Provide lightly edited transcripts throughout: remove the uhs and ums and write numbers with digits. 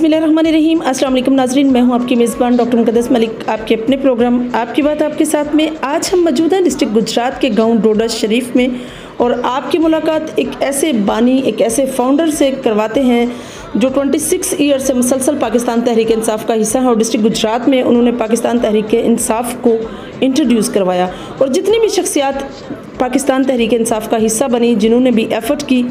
बिस्मिल्लाहिर्रहमानिर्रहीम। अस्सलाम वालेकुम नाज़रीन, मैं हूं आपकी मेज़बान डॉक्टर मुक़द्दस मलिक। आपके अपने प्रोग्राम आपकी बात आपके साथ में आज हम मौजूद हैं डिस्ट्रिक्ट गुजरात के गांव डोडा शरीफ में, और आपकी मुलाकात एक ऐसे बानी, एक ऐसे फाउंडर से करवाते हैं जो 26 ईयर से मुसलसल पाकिस्तान तहरीक इंसाफ का हिस्सा है, और डिस्ट्रिक्ट गुजरात में उन्होंने पाकिस्तान तहरीक इंसाफ को इंट्रोड्यूस करवाया। और जितनी भी शख्सियात पाकिस्तान तहरीक इंसाफ का हिस्सा बनी, जिन्होंने भी एफ़र्ट की,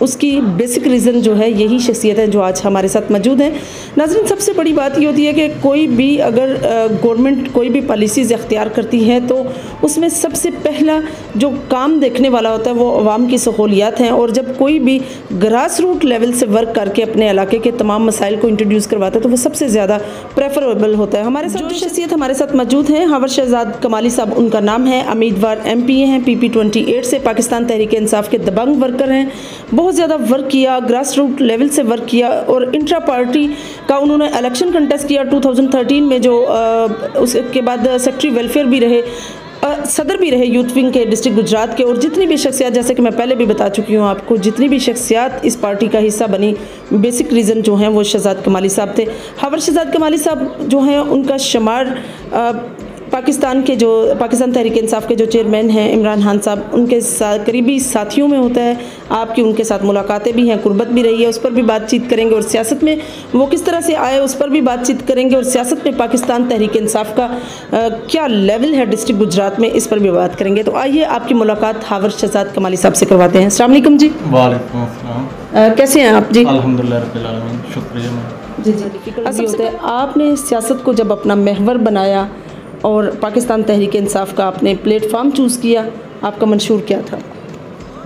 उसकी बेसिक रीज़न जो है यही शख्सियत है जो आज हमारे साथ मौजूद हैं। नाज़रीन, सबसे बड़ी बात ये होती है कि कोई भी अगर गवर्नमेंट कोई भी पॉलिसीज़ इख्तियार करती है तो उसमें सबसे पहला जो काम देखने वाला होता है वो अवाम की सहूलियात हैं, और जब कोई भी ग्रास रूट लेवल से वर्क करके अपने इलाके के तमाम मसाइल को इंट्रोड्यूस करवाता है तो वो सबसे ज़्यादा प्रेफरेबल होता है। हमारे साथ जो शख्सियत हमारे साथ मौजूद हैं, हावर शहजाद कमाली साहब उनका नाम है। उम्मीदवार MPA हैं, PP28 से, पाकिस्तान तहरीक इंसाफ के दबंग वर्कर हैं। बहुत ज़्यादा वर्क किया, ग्रास रूट लेवल से वर्क किया, और इंट्रा पार्टी का उन्होंने इलेक्शन कंटेस्ट किया 2013 में, जो उसके बाद सेक्रेटरी वेलफेयर भी रहे, सदर भी रहे यूथ विंग के डिस्ट्रिक्ट गुजरात के। और जितनी भी शख्सियात, जैसे कि मैं पहले भी बता चुकी हूँ आपको, जितनी भी शख्सियात इस पार्टी का हिस्सा बनी, बेसिक रीज़न जो हैं वो शहजाद कमाली साहब थे। हावर शहजाद कमाली साहब जो हैं उनका शुमार पाकिस्तान तहरीक इंसाफ के जो चेयरमैन हैं इमरान खान साहब, उनके करीबी साथियों में होता है। आपकी उनके साथ मुलाकातें भी हैं, कुर्बत भी रही है, उस पर भी बातचीत करेंगे, और सियासत में वो किस तरह से आए उस पर भी बातचीत करेंगे, और सियासत में पाकिस्तान तहरीक इंसाफ का क्या लेवल है डिस्ट्रिक्ट गुजरात में, इस पर भी बात करेंगे। तो आइए आपकी मुलाकात हावर शहजाद कमाली साहब से करवाते हैं। अस्सलाम वालेकुम जी। वालेकुम अस्सलाम। कैसे हैं आप जी? अल्हम्दुलिल्लाह रब्बिल आलमीन, शुक्रिया। जी जी, होता है आपने सियासत को जब अपना महवर बनाया और पाकिस्तान तहरीक इंसाफ का आपने प्लेटफॉर्म चूज़ किया, आपका मंशूर क्या था?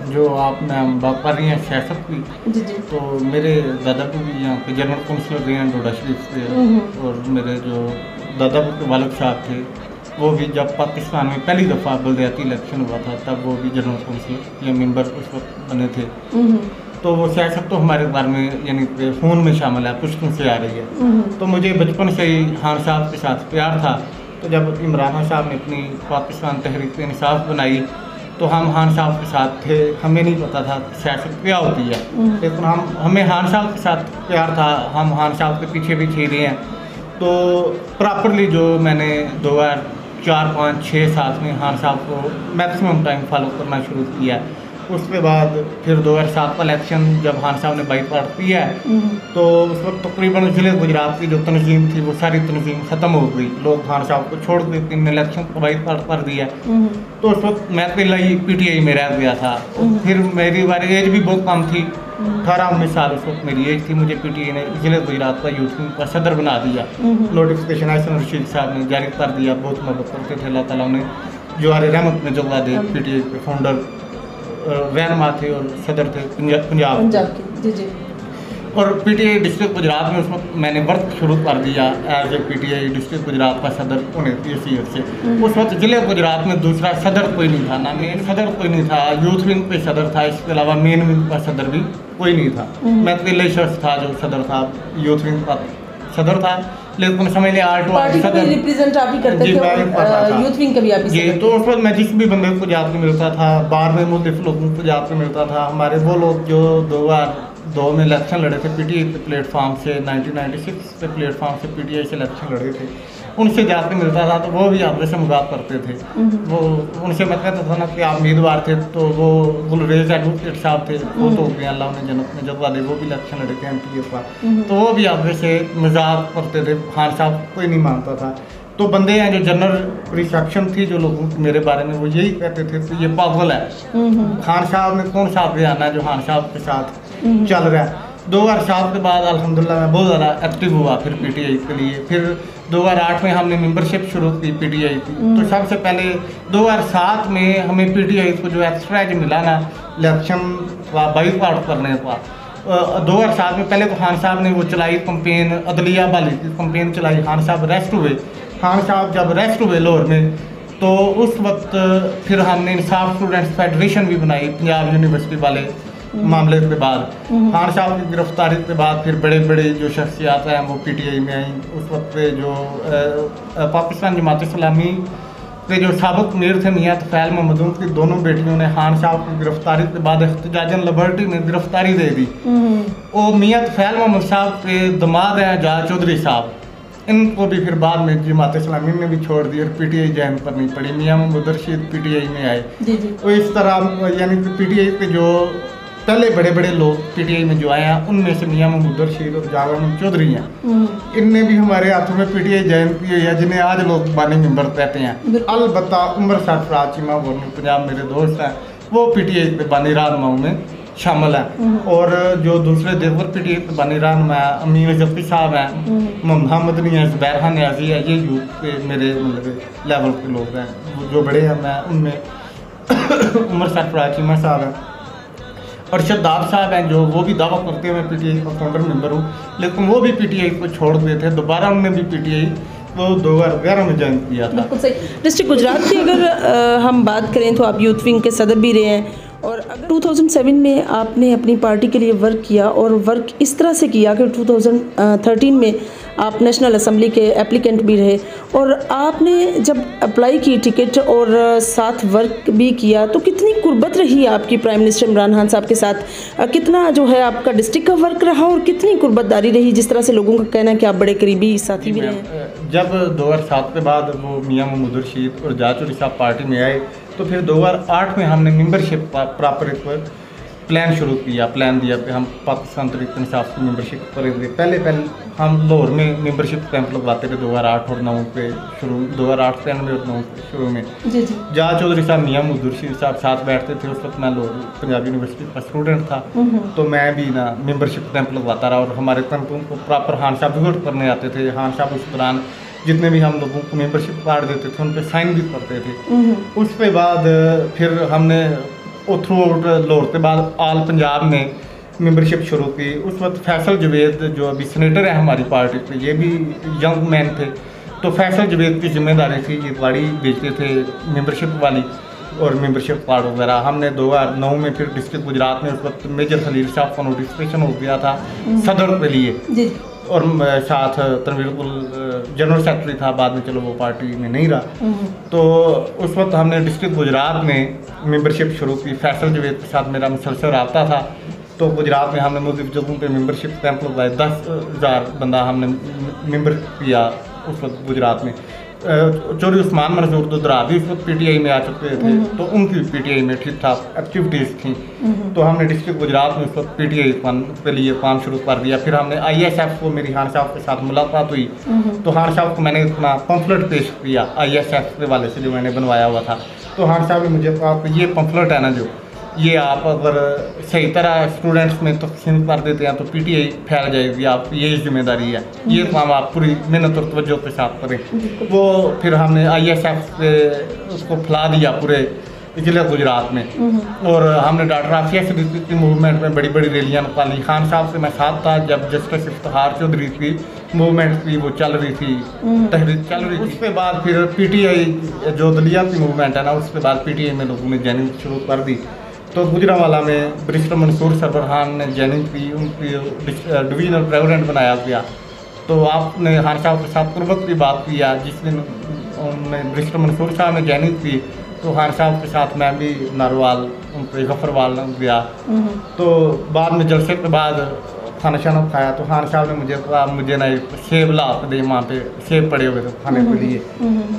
जो आपने बात कर रही हैं सियासत की, जी जी, तो मेरे दादापू भी यहाँ पे जनरल काउंसलर रहे हैं डोडा शरीफ से, और मेरे जो दादापू के वालिद साहब थे वो भी जब पाकिस्तान में पहली दफ़ा बलदियाती इलेक्शन हुआ था तब वो भी जनरल काउंसलर या मेंबर उस वक्त बने थे। तो वो सियासत तो हमारे बारे में यानी खून में शामिल है, पुश्तों से आ रही है। तो मुझे बचपन से ही खान साहब के साथ प्यार था। तो जब इमरान खान साहब ने अपनी पाकिस्तान तहरीक इंसाफ बनाई तो हम खान साहब के साथ थे, हमें नहीं पता था सियासत क्या होती है, लेकिन हमें खान साहब के साथ प्यार था, हम खान साहब के पीछे भी रहे हैं। तो प्रॉपरली जो मैंने 2004, 5, 6, 7 में खान साहब को मैक्सिमम टाइम फॉलो करना शुरू किया। उसके बाद फिर 2007 का इलेक्शन जब खान साहब ने बाईपास किया तो उस वक्त तकरीबन जिले गुजरात की जो तंजीम थी वो सारी तंजीम ख़त्म हो गई, लोग खान साहब को छोड़ के इन इलेक्शन को बाईपास कर दिया। तो उस वक्त मैं अकेला ही PTI में रह गया था। फिर मेरी बारी एज भी बहुत कम थी, 18-19 साल उस वक्त मेरी एज थी। मुझे PTI ने जिले गुजरात का यूथ विंग का सदर बना दिया। नोटिफिकेशन आयसन रशीद साहब ने जारी कर दिया, बहुत मदद करते थे, अल्लाह ताला उन्हें जवाहर रहमत में जगह दे। PTI के फाउंडर रहनुमा थे और सदर थे पंजाब के। जी जी। और PTI डिस्ट्रिक्ट गुजरात में उस वक्त मैंने वर्क शुरू कर दिया as a PTI district Gujarat का सदर होने की हैसियत से। उस वक्त जिले गुजरात में दूसरा सदर कोई नहीं था, ना मेन सदर कोई नहीं था, यूथ विंग पे सदर था, इसके अलावा मेन विंग का सदर भी कोई नहीं था। मैं अकेले शख्स था जो सदर था, यूथ विंग का सदर था, लेकिन समझ लिया रिप्रेजेंट आप ही करते थे, यूथ विंग का भी आप ही। तो उस वक्त मैं जिस भी बंदे को जाकर मिलता था, बार में मुख्तलिफ लोगों को जाकर मिलता था। हमारे वो लोग जो 2002 में इलेक्शन लड़े थे PTI के प्लेटफॉर्म से, 1996 के प्लेटफॉर्म से PTI से इलेक्शन लड़े थे, उनसे जाकर मिलता था तो वो भी आपसे से मुलाकात करते थे। वो उनसे मैं कहता था ना कि आप उम्मीदवार थे, तो वो गुलरेज एडवोकेट साहब थे, वो तो गया अल्लाह उन्हें जन्नत में जगह दे, वो भी इलेक्शन लड़े थे MPA का, तो वो भी आपसे से मजाक करते थे। खान साहब कोई नहीं मानता था। तो बंदे हैं जो जनरल रिसेप्शन थी जो लोगों को मेरे बारे में वो यही कहते थे कि ये पागल है, खान साहब ने कौन सा बयान है जो खान साहब के साथ चल रहा है। 2007 के बाद अल्हम्दुलिल्लाह मैं बहुत ज़्यादा एक्टिव हुआ फिर PTI के लिए। फिर 2008 में हमने मेंबरशिप शुरू की PTI की। तो सबसे पहले 2007 में हमें PTI को जो एक्स्ट्रा जो मिला ना इलेक्शन का बाईपास करने का, 2007 में पहले तो खान साहब ने वो चलाई कंपेन, अदलिया वाली की कंपेन चलाई। खान साहब अरेस्ट हुए, खान साहब जब अरेस्ट हुए लाहौर में तो उस वक्त फिर हमने इंसाफ स्टूडेंट्स फेडरेशन भी बनाई पंजाब यूनिवर्सिटी वाले मामले के बाद। खान साहब की गिरफ्तारी के बाद फिर बड़े बड़े जो शख्सियात हैं वो PTI में आई। उस वक्त पे जो पाकिस्तान जमात इस्लामी के जो साबिक मीर थे मियाँ तफैल मोहम्मद, उनकी दोनों बेटियों ने खान साहब की गिरफ्तारी के बाद एहतजाजन लिबर्टी में गिरफ्तारी दे दी। वो मियाँ तफैल मोहम्मद साहब के दमाद हैं एजाज चौधरी साहब, इनको भी फिर बाद में जमात इस्लामी ने भी छोड़ दिया और PTI जैन पर नहीं पड़ी। मियाँ महमूद रशीद PTI में आए। तो इस तरह यानी कि PTI के जो पहले बड़े बड़े लोग PTI में जो आए हैं, उनमें से मियाँ महमूद रशीद और जावेद चौधरी हैं। इनने भी हमारे हाथों में PTI जैन की हुई है, जिन्हें आज लोग बानी मेंबर कहते हैं। अलबत्ता उमर सरफराज चीमा वो पंजाब मेरे दोस्त हैं, वो PTI के बानी रहनुमा में शामिल हैं। और जो दूसरे देवर PTI के बानी रहनुमा अमीन जफ्फी साहब हैं, मोहम्मद नहीं है, ज़ुबैर खान न्याजी है, ये यूथ के मेरे मतलब लेवल के लोग हैं। जो बड़े हैं मैं उनमें उमर सरफराज चीमा साहब हैं और शदाब साहब हैं, जो वो भी दावा करते हैं मैं PTI का फाउंडर मेंबर हूँ, लेकिन वो भी PTI को छोड़ दिए थे। दोबारा उन्होंने भी PTI को 2011 में ज्वाइन किया था। बिल्कुल सही। डिस्ट्रिक्ट गुजरात की अगर हम बात करें तो आप यूथ विंग के सदर भी रहे हैं और अगर 2007 में आपने अपनी पार्टी के लिए वर्क किया और वर्क इस तरह से किया कि 2013 में आप नेशनल असेंबली के एप्लीकेंट भी रहे और आपने जब अप्लाई की टिकट और साथ वर्क भी किया, तो कितनी कुर्बत रही आपकी प्राइम मिनिस्टर इमरान खान साहब के साथ? कितना जो है आपका डिस्ट्रिक्ट का वर्क रहा और कितनी कुर्बतदारी रही, जिस तरह से लोगों का कहना है कि आप बड़े करीबी साथी भी रहे? जब 2007 के बाद वो मियाँ महमूद रशीद और एजाज चौधरी साहब पार्टी में आए, तो फिर 2008 में हमने मेंबरशिप प्रॉपर प्लान शुरू किया, प्लान दिया कि हम पाकिस्तान तहरीक इंसाफ की मेंबरशिप करेंगे। पहले हम लाहौर में मेंबरशिप कैंप लगवाते थे 2008 और 9 पे शुरू, 2008 से और 9 शुरू में। एजाज चौधरी साहब मियाँ महमूद रशीद साहब साथ बैठते थे। उस वक्त मैं लाहौर पंजाब यूनिवर्सिटी का स्टूडेंट था, तो मैं भी ना मेंबरशिप कैंप लगवाता रहा और हमारे कैंपों को प्रॉपर खान साहब विजिट करने आते थे। खान साहब उस दौरान जितने भी हम लोगों को मेंबरशिप कार्ड देते थे उन पर साइन भी करते थे। उसके बाद फिर हमने थ्रू आउट लाहौर के बाद आल पंजाब में मेंबरशिप शुरू की। उस वक्त फैसल जवेद जो अभी सीनेटर है हमारी पार्टी के, ये भी यंग मैन थे, तो फैसल जवेद की जिम्मेदारी थी, ये गाड़ी बेचते थे मेंबरशिप वाली और मेंबरशिप कार्ड वगैरह। हमने 2009 में फिर डिस्ट्रिक्ट गुजरात में उस वक्त मेजर खलील साहब का नोटिफिकेशन हो गया था सदर के लिए और साथ तनवीर जनरल सेक्रेटरी था, बाद में चलो वो पार्टी में नहीं रहा। तो उस वक्त हमने डिस्ट्रिक्ट गुजरात में मेंबरशिप शुरू की। फैसल जवेद के साथ मेरा मुसलसल रब्ता था, तो गुजरात में हमने मुख्तलिफ जगहों पे मेंबरशिप कैंप लगवाए। 10,000 बंदा हमने मेंबर किया उस वक्त गुजरात में। चौधरी उस्मान मंसूर दुदरा भी उस वक्त PTI में आ चुके थे, तो उनकी PTI में ठीक ठाक एक्टिविटीज़ थी। तो हमने डिस्ट्रिक्ट गुजरात में उस वक्त PTI के लिए काम शुरू कर दिया। फिर हमने ISF को, मेरी खान साहब के साथ मुलाकात हुई, तो खान साहब को मैंने अपना पम्फलेट पेश किया ISF के वाले से जो मैंने बनवाया हुआ था। तो खान साहब ने मुझे कहा कि ये पम्फलेट है ना, जो ये आप अगर सही तरह स्टूडेंट्स में तकसीम कर देते हैं तो PTI फैल जाएगी, आपकी यही जिम्मेदारी है, ये काम आप पूरी मेहनत और तवज्जो के साथ करें। वो फिर हमने ISF से उसको फैला दिया पूरे जिले गुजरात में। और हमने डॉक्टर आफिया सिद्दीकी की मूवमेंट में बड़ी बड़ी रैलियाँ निकाली। खान साहब से मैं साथ था जब जस्टिस इफ्तिखार चौधरी की मूवमेंट की वो चल रही थी, तहरीक चल रही थी। उसके बाद फिर PTI जो दलिया की मूवमेंट है ना, उसके बाद PTI में लोगों ने जॉइनिंग शुरू कर दी। तो गुजरावाला में बैरिस्टर मंसूर सरवर खान ने जॉइनिंग की, उनकी डिवीजनल प्रेसिडेंट बनाया गया। तो आपने खान साहब के साथ कुर्बत की बात किया। जिस दिन बैरिस्टर मंसूर साहब ने जॉइनिंग की तो खान साहब के साथ मैं भी नारवाल उनके गफरवाल गया। तो बाद में जलसे के बाद खाना शाना खाया तो खान साहब ने मुझे कहा मुझे ना एक सेब ला दे, वहाँ पे सेब पड़े हुए थे खाने के लिए।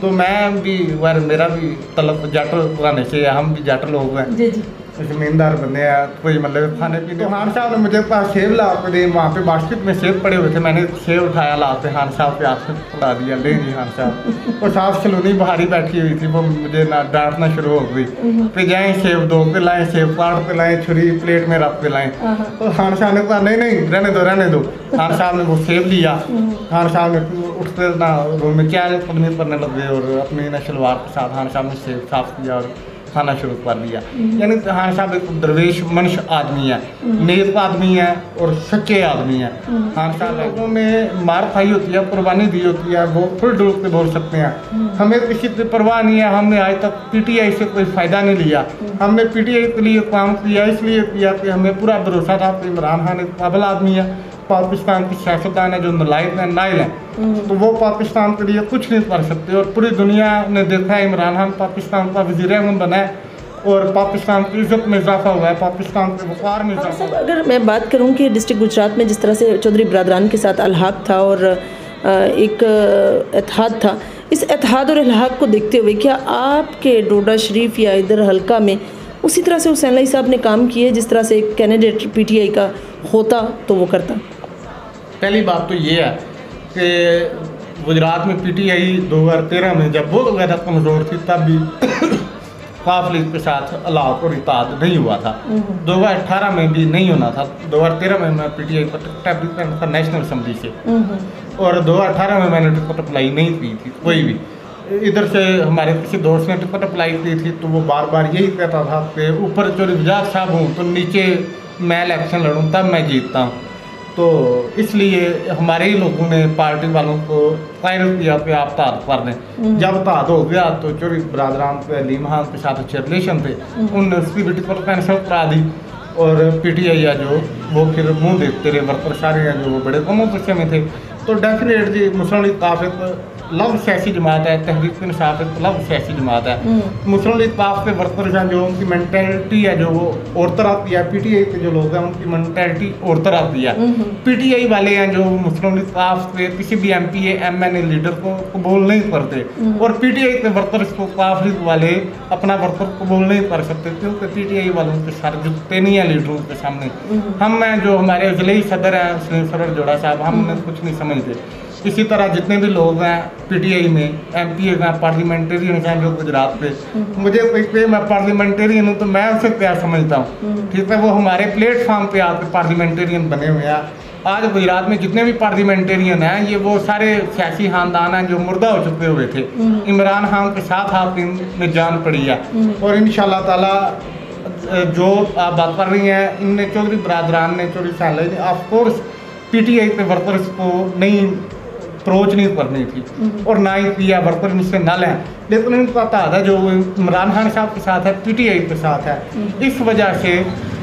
तो मैं भी मेरा भी तलब जट गाने से, हम भी जट लोग हैं, जमींदार बंदे हैं, कोई मतलब खाने पीने। तो खान साहब ने मुझे कहा सेब ला के दे, वहाँ पे बास्केट में सेब पड़े हुए थे, मैंने सेब उठाया ला के खान साहब के हाथ में पकड़ा दिया, ले जी खान साहब। और साथ सलोनी बाहरी बैठी हुई थी, वो मुझे ना डांटना शुरू हो गई, फिर जाए सेब दो के लाएँ, सेब काट के लाएँ, छुरी प्लेट में रख के लाएँ। तो खान साहब ने कहा नहीं नहीं रहने दो रहने दो। खान साहब ने वो सेब लिया। खान साहब ने उठते ना रूम में चहल कदमी करने लगे और अपनी ना शलवार के साथ खान साहब ने सेब साफ किया और खाना शुरू कर दिया। यानी खान साहब एक दरवेश मनुष्य आदमी है, नेक आदमी है और सच्चे आदमी है। खान साहब लोगों में मार खाई होती है, कुर्बानी दी होती है, वो फुल डूब के बोल सकते हैं। हमें किसी की परवाह नहीं है, हमने आज तक PTI से कोई फ़ायदा नहीं लिया। हमने PTI के लिए काम किया, इसलिए किया कि हमें पूरा भरोसा था कि इमरान खान एक काबिल आदमी है, पाकिस्तान की सियासतदान है जो नालायक हैं, नाइल हैं, तो वो पाकिस्तान के लिए कुछ नहीं कर सकते। और पूरी दुनिया ने देखा है इमरान खान पाकिस्तान का वज़ीर-ए-आज़म बना है और पाकिस्तान की इज़्ज़त में इजाफा हुआ है, पाकिस्तान के वक़ार में इजाफा हुआ है। अगर मैं बात करूं कि डिस्ट्रिक्ट गुजरात में जिस तरह से चौधरी बरादरान के साथ अलहाक था और एक इत्तेहाद था, इस इत्तेहाद और अलहाक को देखते हुए क्या आपके डोडा शरीफ या इधर हल्का में उसी तरह से हुसैन अली साहब ने काम किए जिस तरह से एक कैंडिडेट पीटीआई का होता तो वो करता? पहली बात तो ये है कि गुजरात में पीटीआई 2013 में जब बहुत ज़्यादा कमज़ोर थी तब भी काफ लीग के साथ अलाव और इताद नहीं हुआ था। 2018 में भी नहीं होना था। 2013 में मैं पीटीआई पर टिकट था नेशनल असम्बली से और 2018 में मैंने टिकट अप्लाई नहीं की थी। कोई भी इधर से हमारे किसी दोस्त ने टिकट अप्लाई की थी तो वो बार बार यही कहता था कि ऊपर चोरी बजाज साहब हूँ तो नीचे मैं इलेक्शन लड़ूँ तब मैं जीतता हूँ। तो इसलिए हमारे ही लोगों ने पार्टी वालों को कायल किया कि आप ताद कर दें। जब ताद हो गया तो चोरी बरादरान पे अलीम खान के साथ अच्छे रिलेशन थे, उनने उसकी भी टिकट कैंसिल करा दी और पीटीआई या जो वो फिर मुँह देखते रहे, वर्कर सारे हैं जो वो बड़े कम गुस्से में थे। तो डेफिनेट जी मुस्लिम लीग काफ एक लव सियासी जमात है, तहरीक इंसाफ एक लव सियासी जमात है। मुस्लिम लीग काफ के वर्कर्स हैं जो उनकी मेंटेलिटी है जो वो और तरह की है, पीटीआई के जो लोग हैं उनकी मेंटेलिटी और तरह की है। पीटीआई वाले हैं जो मुस्लिम लीग काफ के किसी भी एमपीए एमएनए लीडर को कबूल नहीं करते और पीटीआई के वर्कर्स को काफ लीग वाले अपना वर्कर कबूल नहीं कर सकते क्योंकि पीटीआई वालों के सर झुकते नहीं है लीडरों के सामने। हम हैं जो हमारे ज़िले सदर हैं सलीम सरवर जोड़ा साहब, हम कुछ नहीं समझते। इसी तरह जितने भी लोग हैं पीटीआई में एमपीए हैं, पार्लियामेंटेरियन हैं जो गुजरात पे, मुझे कोई पे मैं पार्लियामेंटेरियन हूँ तो मैं उसे क्या समझता हूँ, ठीक है। वो हमारे प्लेटफॉर्म पे आके पार्लियामेंटेरियन बने हुए हैं। आज गुजरात में जितने भी पार्लियामेंटेरियन हैं ये वो सारे सियासी खानदान हैं जो मुर्दा हो चुके हुए थे। इमरान खान के साथ आप इनमें जान पड़ी है और इंशाल्लाह ताला जो आप बात कर रही हैं इनने चौधरी बरादरान ने चौधरी साल ने ऑफकोर्स पीटीआई के वर्कर्स को नहीं अप्रोच नहीं करनी थी और ना ही किया, वर्कर इनसे नल है, लेकिन इनका तादा जो इमरान खान साहब के साथ है पीटीआई के साथ है। इस वजह से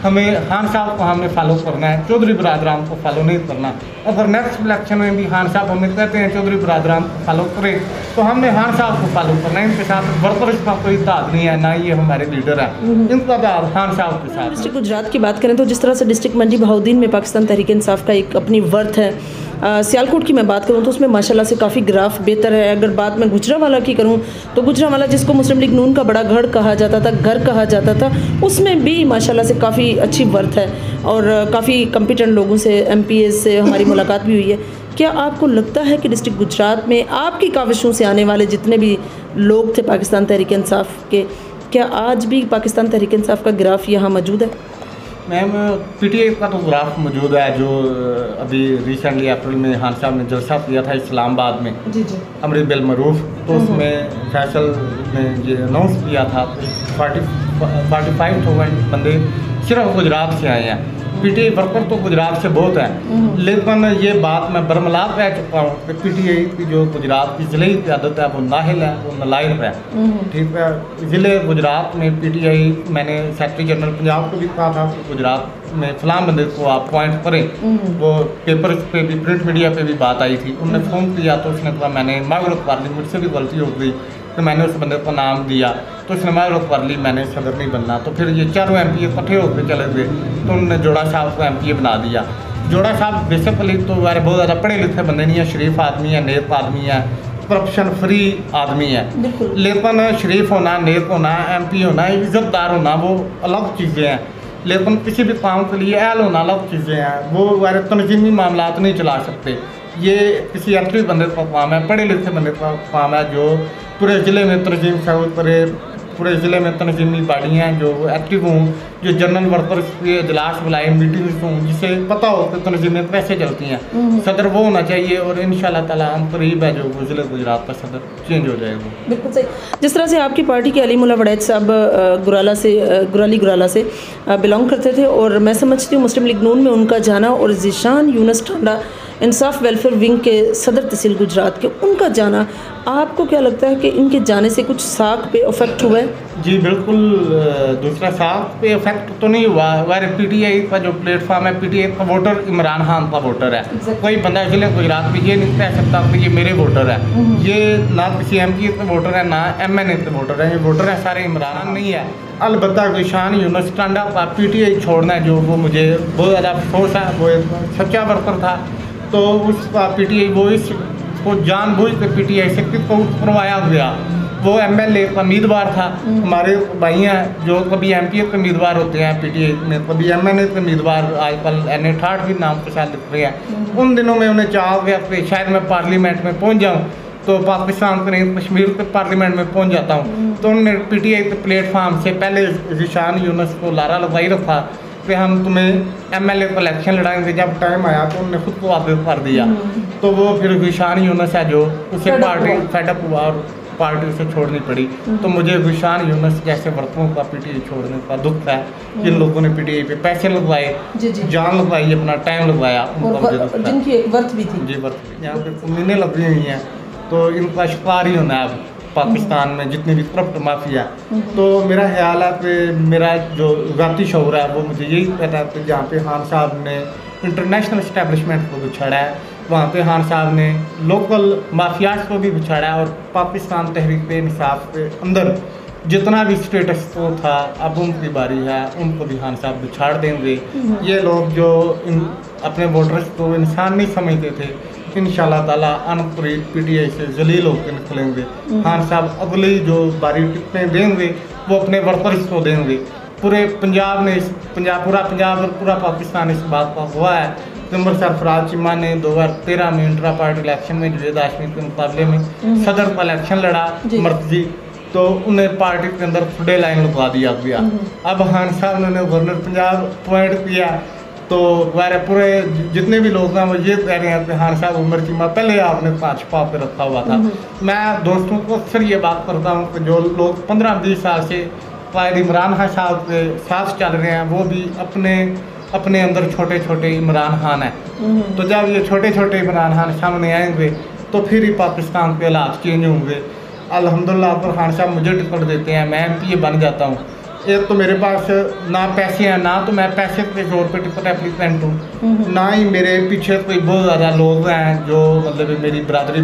हमें खान साहब को हमने फॉलो करना है, चौधरी बरादरान को फॉलो नहीं करना। अगर नेक्स्ट इलेक्शन में भी खान साहब हमें कहते हैं चौधरी बरादरान को फॉलो करें तो हमने खान साहब को फॉलो करना है। इनके साथ वर्कर्स का कोई ताद नहीं है, ना ये हमारे लीडर है, इनका ताद खान साहब के साथ। डिस्ट्रिक्ट गुजरात की बात करें तो जिस तरह से डिस्ट्रिक्ट मंडी बहाउद्दीन में पाकिस्तान तहरीक इंसाफ का एक अपनी वर्थ है, सियालकोट की मैं बात करूं तो उसमें माशाल्लाह से काफ़ी ग्राफ बेहतर है। अगर बात मैं गुजरावाला की करूं तो गुजरावाला जिसको मुस्लिम लीग नून का बड़ा घर कहा जाता था, घर कहा जाता था, उसमें भी माशाल्लाह से काफ़ी अच्छी वर्थ है और काफ़ी कम्पिटेंट लोगों से एमपीएस से हमारी मुलाकात भी हुई है। क्या आपको लगता है कि डिस्ट्रिक्ट गुजरात में आपकी काविशों से आने वाले जितने भी लोग थे पाकिस्तान तहरीक इंसाफ के, क्या आज भी पाकिस्तान तहरीक इंसाफ का ग्राफ यहाँ मौजूद है? मैम पीटीआई का तो ग्राफ मौजूद है जो अभी रिसेंटली अप्रैल में खान साहब ने जलसा किया था इस्लामाबाद में, जी जी, अमर बिल मरूफ, तो उसमें फैसल ने ये अनाउंस किया था 45,000 बंदे सिर्फ गुजरात से आए हैं। पीटीआई वर्कर तो गुजरात से बहुत हैं, लेकिन ये बात मैं बरमला कह चुका हूँ कि पीटीआई की जो गुजरात की ज़िले की क़यादत है वो नाहिल है, वो नालायक है, ठीक है। ज़िले गुजरात में पीटीआई, मैंने सेक्रेटरी जनरल पंजाब को भी कहा था कि गुजरात में फलां बंदे को आप पॉइंट करें, वो पेपर पे भी प्रिंट मीडिया पे भी बात आई थी। उन्होंने फ़ोन किया तो उसने कहा मैंने मागरूफ कर ली, मुझसे भी गलती हो गई तो मैंने उस बंदे को नाम दिया तो उसने मागरूफ कर ली, मैंने सदर नहीं बनना। तो फिर ये चारों एमपीए इकट्ठे होकर चले गए तो उन्होंने जोड़ा साहब को एमपीए बना दिया। जोड़ा साहब बेसिकली तो यार बहुत ज़्यादा पढ़े लिखे बंदे नहीं है, शरीफ आदमी है, नेक आदमी है, करप्शन फ्री आदमी है, लेकिन शरीफ होना, नेक होना, एमपी होना, इज्जतदार होना वो अलग चीज़ें हैं, लेकिन किसी भी काम के लिए अहल होना अलग चीज़ें हैं। वो यार तनजीमी मामला नहीं चला सकते, ये किसी एक्टिव बंदे का काम है, पढ़े लिखे बंदे का काम है जो पूरे ज़िले में तनजीम सहूद करे, पूरे ज़िले में तनजीमी बाड़ियाँ जो एक्टिव हों, जो जनरल वर्कर्स के इजलास बुलाए, मीटिंग्स हों, जिसे पता हो कि तनजीमें कैसे चलती हैं। सदर वो होना चाहिए और इंशाल्लाह ताला हम करीब है जो ज़िले गुजरात का सदर चेंज हो जाएगा। बिल्कुल सही। जिस तरह से आपकी पार्टी के अलीमुल्ला वड़ैच साहब गुराला से बिलोंग करते थे और मैं समझती हूँ मुस्लिम लीग नून में उनका जाना और ज़ीशान यूनुस टांडा इंसाफ वेलफेयर विंग के सदर तहसील गुजरात के उनका जाना, आपको क्या लगता है कि इनके जाने से कुछ साख पे इफेक्ट हुआ है? जी बिल्कुल, दूसरा साख पे इफेक्ट इलेक्ट तो नहीं हुआ, वह पीटीआई का जो प्लेटफॉर्म है, पीटीआई का वोटर इमरान खान का वोटर है। कोई बंदा इसलिए गुजरात में ये नहीं कह सकता कि ये मेरे वोटर है, ये ना किसी एमपी के वोटर है ना एमएनए के वोटर है, ये वोटर है सारे इमरान नहीं है। अलबत्ता गुलशान यूनुस टांडा का पीटीआई छोड़ना है जो, वो मुझे बहुत ज़्यादा अफसोस है। वो एक सच्चा वर्कर था, तो उसका पीटीआई वो इसको जानबूझ के पीटीआई से किसको करवाया गया। वो एमएलए का उम्मीदवार था। हमारे भाई हैं जो कभी एमपी के उम्मीदवार होते हैं पीटीआई में, कभी एमएनए के उम्मीदवार, आजकल NA 68 भी नाम के साथ लिख रहे हैं। उन दिनों में उन्हें चाह गया कि शायद मैं पार्लियामेंट में पहुंच जाऊं, तो पाकिस्तान के नहीं कश्मीर के पार्लियामेंट में पहुंच जाता हूं। तो उन्होंने पीटीआई के प्लेटफार्म से पहले गुलशान यूनुस को लारा लगाई रखा कि हम तुम्हें एमएलए को इलेक्शन लड़ाएंगे। जब टाइम आया तो उन्होंने खुद को आगे कर दिया। तो वो फिर गुलशान यूनुस है जो, उसे पार्टी फेडअप हुआ और पार्टी से छोड़नी पड़ी। तो मुझे गुलशान यूनुस जैसे वर्करों का पीटीआई छोड़ने का दुख है। जिन लोगों ने पीटीआई पे पैसे लगवाए, जान लगवाई, अपना टाइम लगवाया, उनका मुझे दुख है। जिनकी एक वर्थ भी थी। जी वर्थ, यहाँ पे कमीने लगी हुई हैं, तो इनका शिकार ही होना है अब पाकिस्तान में जितनी भी करप्ट माफिया। तो मेरा ख्याल है कि मेरा जो ज़ाती शऊर है वो मुझे यही कहता है कि जहाँ पे खान साहब ने इंटरनेशनल इस्टेब्लिशमेंट को बिछाड़ा है, वहाँ पे खान साहब ने लोकल माफियाज को भी बिछाड़ा है। और पाकिस्तान तहरीक इंसाफ के अंदर जितना भी स्टेटस को था, अब उनकी बारी है, उनको भी खान साहब बिछाड़ देंगे। ये लोग जो अपने वोटर्स को इंसान नहीं समझते थे, इंशाल्लाह ताला अनकरीब पीटीआई से जलील होकर निकलेंगे। खान साहब अगली जो बारी टिकटें देंगे वो अपने वर्कर्स को देंगे। पूरे पंजाब में, पूरा पंजाब और पूरा पाकिस्तान इस बात का हुआ है कि उमर सरफराज चीमा ने 2013 में इंट्रा पार्टी इलेक्शन में जावेद हाशमी के मुकाबले में सदर का इलेक्शन लड़ा मर्जी, तो उन्हें पार्टी के अंदर खुले लाइन लगा दिया गया। अब खान साहब ने गवर्नर पंजाब अपॉइंट किया, तो वह पूरे जितने भी लोग हैं वो ये कह रहे हैं कि खान साहब उमर चीमा पहले आपने छुपा के रखा हुआ था। मैं दोस्तों को अक्सर ये बात करता हूँ कि जो लोग 15-20 साल से कायद इमरान खान साहब के साथ चल रहे हैं, वो भी अपने अंदर छोटे छोटे इमरान खान हैं। तो जब ये छोटे छोटे इमरान खान सामने आएंगे तो फिर ही पाकिस्तान के हालात चेंज होंगे। अल्हम्दुलिल्लाह पर खान साहब मुझे टिकट देते हैं, मैं एमपी बन जाता हूँ। एक तो मेरे पास ना पैसे हैं, ना तो मैं पैसे के जोर पे टिकट एप्लीकेंट हूँ, ना ही मेरे पीछे कोई बहुत ज़्यादा लोग हैं जो मतलब मेरी बरादरी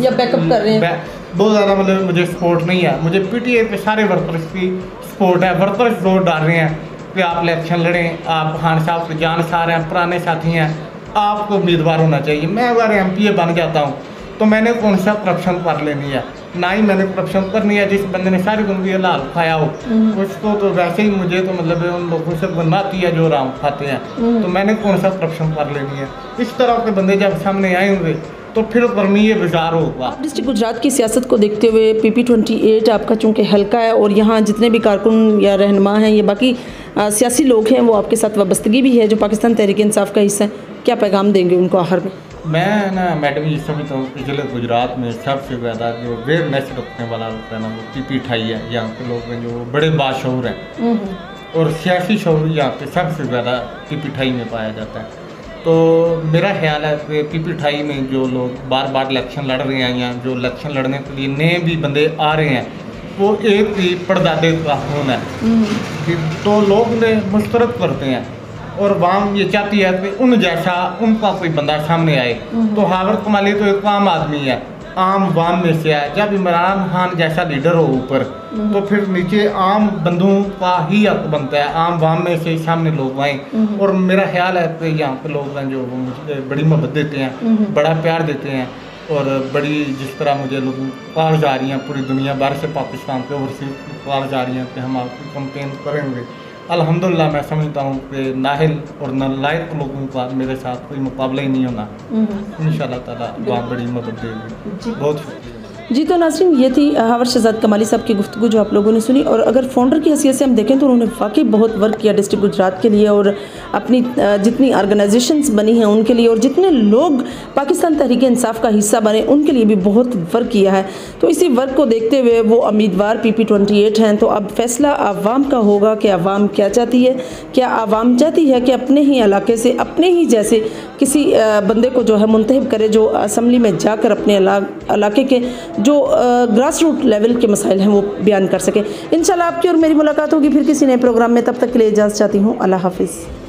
या बैकअप कर रहे हैं। बहुत ज़्यादा मतलब मुझे सपोर्ट नहीं है। मुझे पीटीआई के सारे वर्कर्स की सपोर्ट है। वर्कर्स जोर डाल रहे हैं कि आप इलेक्शन लड़ें, आप खान साहब के जानसार हैं, पुराने साथी हैं, आपको उम्मीदवार होना चाहिए। मैं अगर एमपी बन जाता हूँ तो मैंने कौन सा करप्शन कर लेनी है, ना ही मैंने करप्शन करनी है। जिस बंदे ने सारी जिंदगी हलाल खाया हो उसको तो वैसे ही मुझे तो मतलब उन लोगों से बनाती है जो आराम खाते हैं, तो मैंने कौन सा करप्शन कर लेनी है। इस तरह के बंदे जब सामने आएंगे तो फिर गर्मी ये गुजार होगा। आप डिस्ट्रिक्ट गुजरात की सियासत को देखते हुए PP28 आपका चूँकि हल्का है और यहाँ जितने भी कारकुन या रहनुमा हैं या बाकी सियासी लोग हैं वो आपके साथ वाबस्तगी भी है जो पाकिस्तान तहरीक इंसाफ का हिस्सा है, क्या पैगाम देंगे उनको आखिर में? मैं ना मैडम ये समझता हूँ कि जिले गुजरात में सबसे ज़्यादा जो अवेयरनेस रखने वाला होता है ना वो PP28 है। यहाँ के लोग हैं जो बड़े बाशऊर हैं और सियासी शऊर यहाँ पे सबसे ज़्यादा PP28 में पाया जाता है। तो मेरा ख्याल है कि PP28 में जो लोग बार बार इलेक्शन लड़ रहे हैं या जो इलेक्शन लड़ने के लिए नए भी बंदे आ रहे हैं वो एक ही परदादे का खून है कि तो लोग ने मुस्तरद करते हैं और वाम ये चाहती है कि उन जैसा उनका कोई बंदा सामने आए। तो हावर कमाली तो एक आम आदमी है, आम वाम में से है। जब इमरान खान जैसा लीडर हो ऊपर तो फिर नीचे आम बंधुओं का ही हक बनता है, आम वाम में से सामने लोग आए। और मेरा ख्याल है कि यहाँ पे लोग हैं जो मुझे बड़ी मोहब्बत देते हैं, बड़ा प्यार देते हैं और बड़ी जिस तरह मुझे लोग कॉल जा रही हैं पूरी दुनिया भर से, पाकिस्तान के ओवरसीज कॉल जा रही हैं कि हम आपकी कंपेन करेंगे। अल्हम्दुलिल्लाह मैं समझता हूँ कि नाहिल और नालायक लोगों का मेरे साथ कोई मुकाबला ही नहीं होना। इंशाल्लाह ताला बहुत बड़ी मदद देगी। बहुत शुक्रिया जी। तो नाज़रीन ये थी हावर शहजाद कमाली साहब की गुफ्तगू जो आप लोगों ने सुनी। और अगर फाउंडर की हैसियत से हम देखें तो उन्होंने वाकई बहुत वर्क किया डिस्ट्रिक्ट गुजरात के लिए और अपनी जितनी ऑर्गेनाइजेशंस बनी हैं उनके लिए और जितने लोग पाकिस्तान तहरीक इंसाफ का हिस्सा बने उनके लिए भी बहुत वर्क किया है। तो इसी वर्क को देखते हुए वो उम्मीदवार PP28 हैं। तो अब फैसला आवाम का होगा कि आवाम क्या चाहती है। क्या आवाम चाहती है कि अपने ही इलाके से अपने ही जैसे किसी बंदे को जो है मुंतखब करे जो असम्बली में जाकर अपने इलाके के जो ग्रास रूट लेवल के मसाइल हैं वो बयान कर सकें। इंशाल्लाह आपकी और मेरी मुलाकात होगी फिर किसी नए प्रोग्राम में, तब तक के लिए इजाज़त चाहती हूँ। अल्लाह हाफिज़।